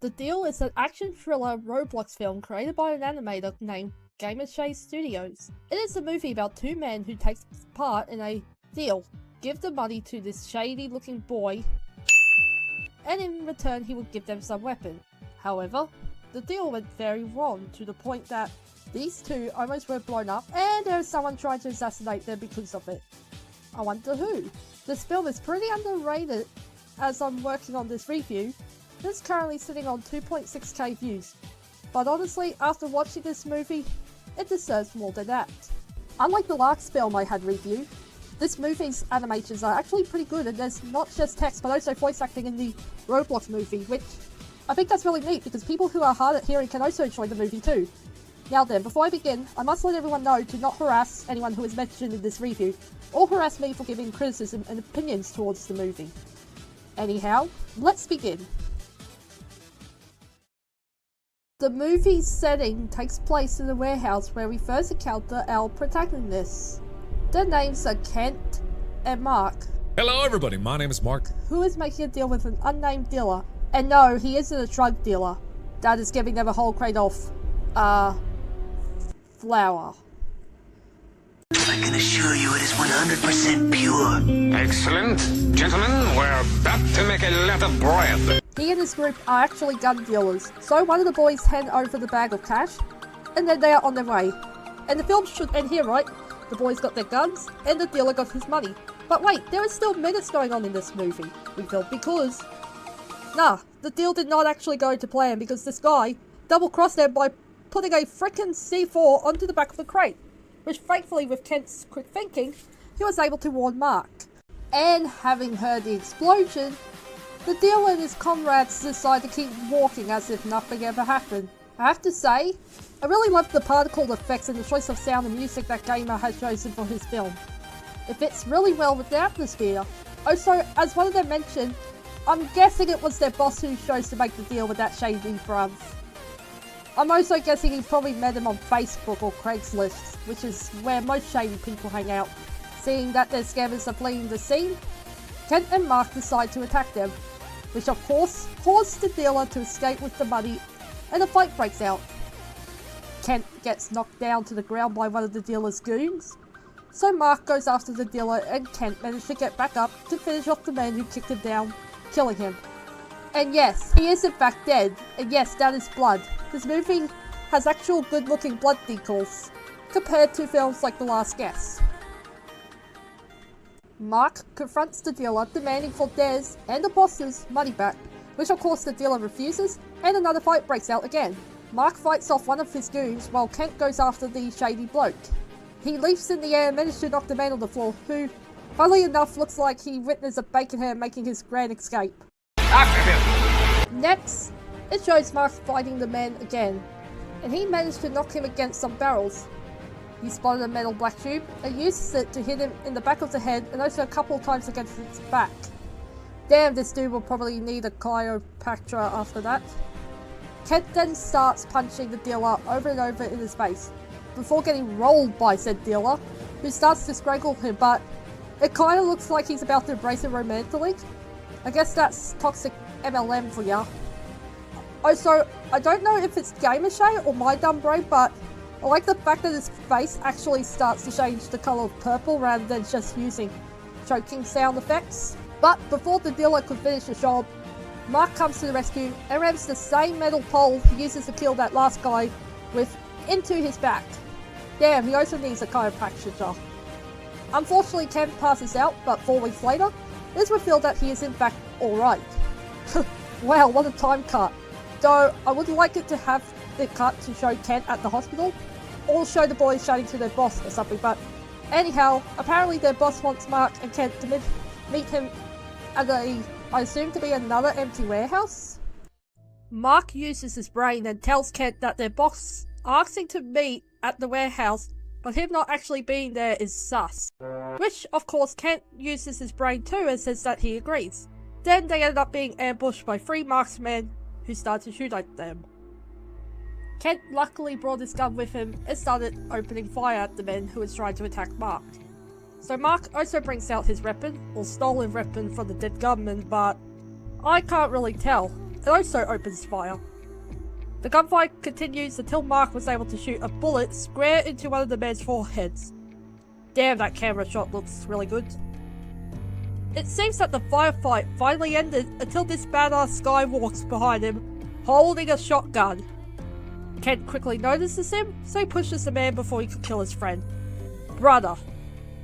The Deal is an action thriller Roblox film created by an animator named GamerJstudios. It is a movie about two men who take part in a deal. Give the money to this shady looking boy, and in return he will give them some weapon. However, the deal went very wrong to the point that these two almost were blown up and there is someone trying to assassinate them because of it. I wonder who? This film is pretty underrated as I'm working on this review. It's currently sitting on 2.6k views, but honestly, after watching this movie, it deserves more than that. Unlike the last film I had reviewed, this movie's animations are actually pretty good, and there's not just text but also voice acting in the Roblox movie, which I think that's really neat because people who are hard at hearing can also enjoy the movie too. Now then, before I begin, I must let everyone know to not harass anyone who is mentioned in this review, or harass me for giving criticism and opinions towards the movie. Anyhow, let's begin. The movie's setting takes place in a warehouse where we first encounter our protagonists. Their names are Kent and Mark. Hello everybody, my name is Mark. Who is making a deal with an unnamed dealer. And no, he isn't a drug dealer. That is giving them a whole crate of, flour. I can assure you it is 100% pure. Excellent. Gentlemen, we're about to make a lot of bread. He and his group are actually gun dealers, so one of the boys hand over the bag of cash, and then they are on their way. And the film should end here, right? The boys got their guns, and the dealer got his money. But wait, there is still minutes going on in this movie, we felt, because... Nah, the deal did not actually go to plan because this guy double-crossed them by putting a frickin' C4 onto the back of the crate, which thankfully with Kent's quick thinking, he was able to warn Mark. And having heard the explosion, the dealer and his comrades decide to keep walking as if nothing ever happened. I have to say, I really love the particle effects and the choice of sound and music that Gamer has chosen for his film. It fits really well with the atmosphere. Also, as one of them mentioned, I'm guessing it was their boss who chose to make the deal with that shady bruv. I'm also guessing he probably met him on Facebook or Craigslist, which is where most shady people hang out. Seeing that their scammers are fleeing the scene, Kent and Mark decide to attack them, which of course caused the dealer to escape with the money, and a fight breaks out. Kent gets knocked down to the ground by one of the dealer's goons, so Mark goes after the dealer and Kent manages to get back up to finish off the man who kicked him down, killing him. And yes, he is in fact dead, and yes, that is blood. This movie has actual good looking blood decals, compared to films like The Last Guest. Mark confronts the dealer, demanding for theirs and the boss's money back, which of course the dealer refuses, and another fight breaks out again. Mark fights off one of his goons while Kent goes after the shady bloke. He leaps in the air and manages to knock the man on the floor, who, funnily enough, looks like he witnessed a bacon hair making his grand escape. After him. Next, it shows Mark fighting the man again, and he managed to knock him against some barrels. He spotted a metal black tube and uses it to hit him in the back of the head and also a couple of times against its back. Damn, this dude will probably need a chiropractor after that. Kent then starts punching the dealer over and over in his face, before getting rolled by said dealer, who starts to strangle him, but it kinda looks like he's about to embrace him romantically. I guess that's toxic MLM for ya. Also, I don't know if it's GamerJstudios or my dumb brain, but I like the fact that his face actually starts to change the colour of purple rather than just using choking sound effects. But before the dealer could finish the job, Mark comes to the rescue and rams the same metal pole he uses to kill that last guy with into his back. Damn, he also needs a chiropractor. Unfortunately, Kent passes out, but 4 weeks later, it is revealed that he is in fact alright. Wow, what a time cut. Though, I would like it to have the cut to show Kent at the hospital, or show the boys shouting to their boss or something, but anyhow, apparently their boss wants Mark and Kent to meet him at I assume to be another empty warehouse? Mark uses his brain and tells Kent that their boss asking to meet at the warehouse, but him not actually being there is sus. Which, of course, Kent uses his brain too and says that he agrees. Then they end up being ambushed by 3 marksmen who start to shoot at them. Kent luckily brought his gun with him and started opening fire at the men who was trying to attack Mark. So Mark also brings out his weapon, or stolen weapon from the dead gunman, but I can't really tell. and also opens fire. The gunfight continues until Mark was able to shoot a bullet square into one of the men's foreheads. Damn, that camera shot looks really good. It seems that the firefight finally ended until this badass guy walks behind him, holding a shotgun. Kent quickly notices him, so he pushes the man before he can kill his friend. Brother.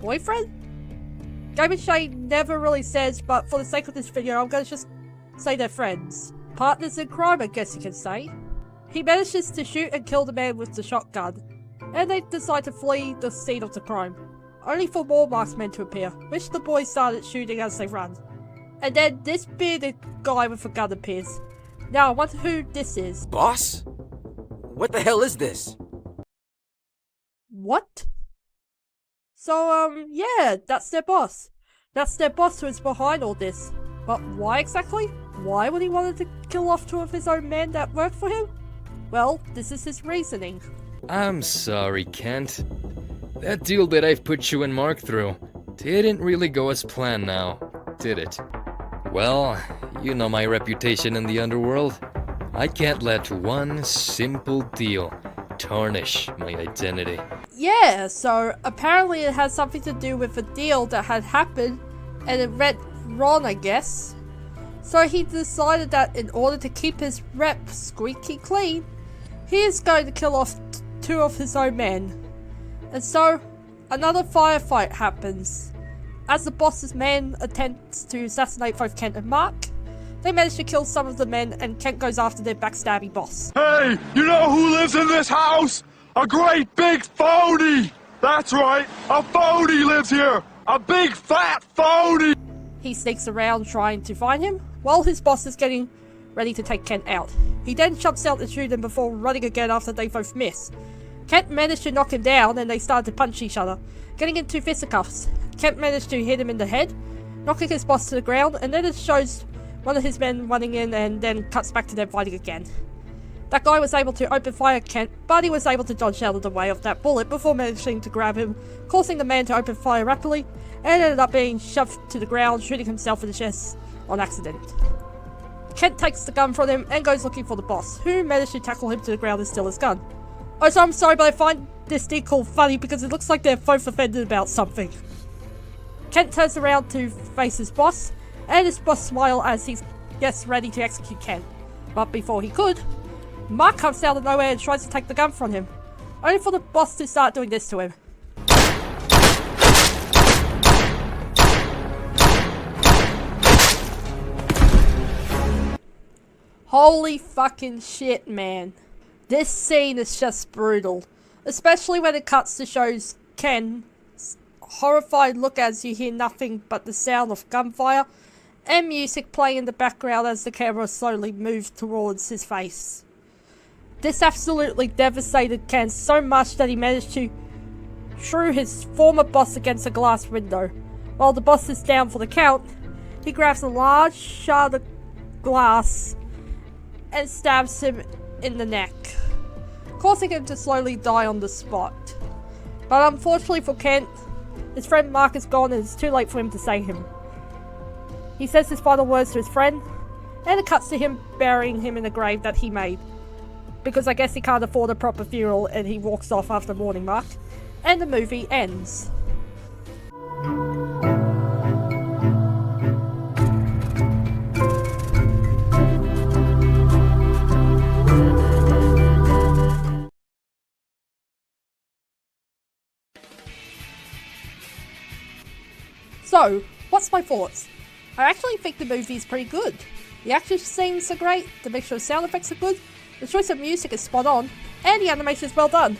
Boyfriend? GamerJstudios never really says, but for the sake of this video I'm going to just say they're friends. Partners in crime, I guess you can say. He manages to shoot and kill the man with the shotgun, and they decide to flee the scene of the crime, only for more marksmen to appear, which the boys started shooting as they run. And then this bearded guy with a gun appears. Now I wonder who this is. Boss? What the hell is this? What? So, yeah, that's their boss. That's their boss who is behind all this. But why exactly? Why would he want to kill off 2 of his own men that work for him? Well, this is his reasoning. I'm sorry, Kent. That deal that I've put you and Mark through didn't really go as planned now, did it? Well, you know my reputation in the underworld. I can't let one simple deal tarnish my identity. Yeah, so apparently it has something to do with a deal that had happened and it went wrong, I guess. So he decided that in order to keep his rep squeaky clean, he is going to kill off 2 of his own men. And so, another firefight happens. As the boss's men attempt to assassinate both Kent and Mark, they manage to kill some of the men and Kent goes after their backstabby boss. Hey, you know who lives in this house? A great big phony! That's right, a phony lives here! A big fat phony! He sneaks around trying to find him, while his boss is getting ready to take Kent out. He then jumps out to shoot him before running again after they both miss. Kent managed to knock him down and they started to punch each other, getting into fisticuffs. Kent managed to hit him in the head, knocking his boss to the ground, and then it shows one of his men running in and then cuts back to them fighting again. That guy was able to open fire at Kent, but he was able to dodge out of the way of that bullet before managing to grab him, causing the man to open fire rapidly, and ended up being shoved to the ground, shooting himself in the chest on accident. Kent takes the gun from him and goes looking for the boss, who managed to tackle him to the ground and steal his gun. Oh, so I'm sorry, but I find this decal funny because it looks like they're both offended about something. Kent turns around to face his boss, and his boss smiles as he gets ready to execute Kent. But before he could, Mark comes out of nowhere and tries to take the gun from him, only for the boss to start doing this to him. Holy fucking shit, man. This scene is just brutal, especially when it cuts to shows Ken's horrified look as you hear nothing but the sound of gunfire and music playing in the background as the camera slowly moves towards his face. This absolutely devastated Ken so much that he managed to throw his former boss against a glass window. While the boss is down for the count, he grabs a large shard of glass and stabs him in the neck, causing him to slowly die on the spot. But unfortunately for Kent, his friend Mark is gone and it's too late for him to save him. He says his final words to his friend, and it cuts to him burying him in a grave that he made, because I guess he can't afford a proper funeral and he walks off after mourning Mark, and the movie ends. So, what's my thoughts? I actually think the movie is pretty good. The action scenes are great, the mixture of sound effects are good, the choice of music is spot on, and the animation is well done.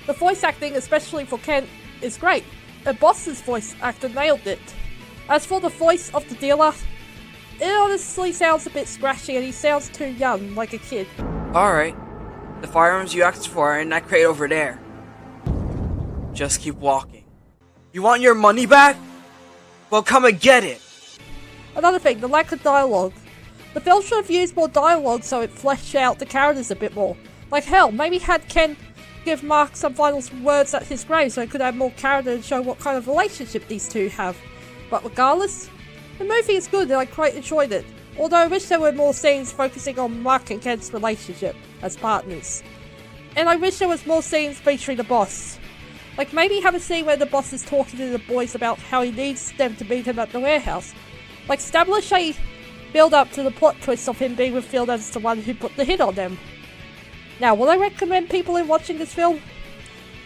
The voice acting, especially for Kent, is great. The boss's voice actor nailed it. As for the voice of the dealer, it honestly sounds a bit scratchy and he sounds too young, like a kid. Alright, the firearms you asked for are in that crate over there. Just keep walking. You want your money back? Well, come and get it! Another thing, the lack of dialogue. The film should have used more dialogue so it fleshed out the characters a bit more. Like hell, maybe had Ken give Mark some final words at his grave so it could have more character and show what kind of relationship these two have. But regardless, the movie is good and I quite enjoyed it. although I wish there were more scenes focusing on Mark and Kent's relationship as partners. And I wish there was more scenes featuring the boss. Like maybe have a scene where the boss is talking to the boys about how he needs them to meet him at the warehouse. Like establish a build up to the plot twist of him being revealed as the one who put the hit on them. Now, would I recommend people in watching this film?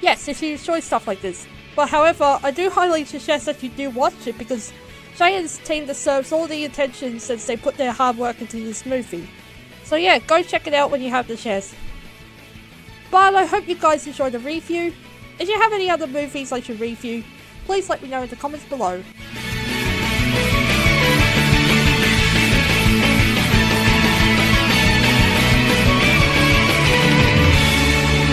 Yes, if you enjoy stuff like this. But however, I do highly suggest that you do watch it because Jay and his team deserves all the attention since they put their hard work into this movie. So yeah, go check it out when you have the chance. But I hope you guys enjoyed the review. If you have any other movies I should review, please let me know in the comments below.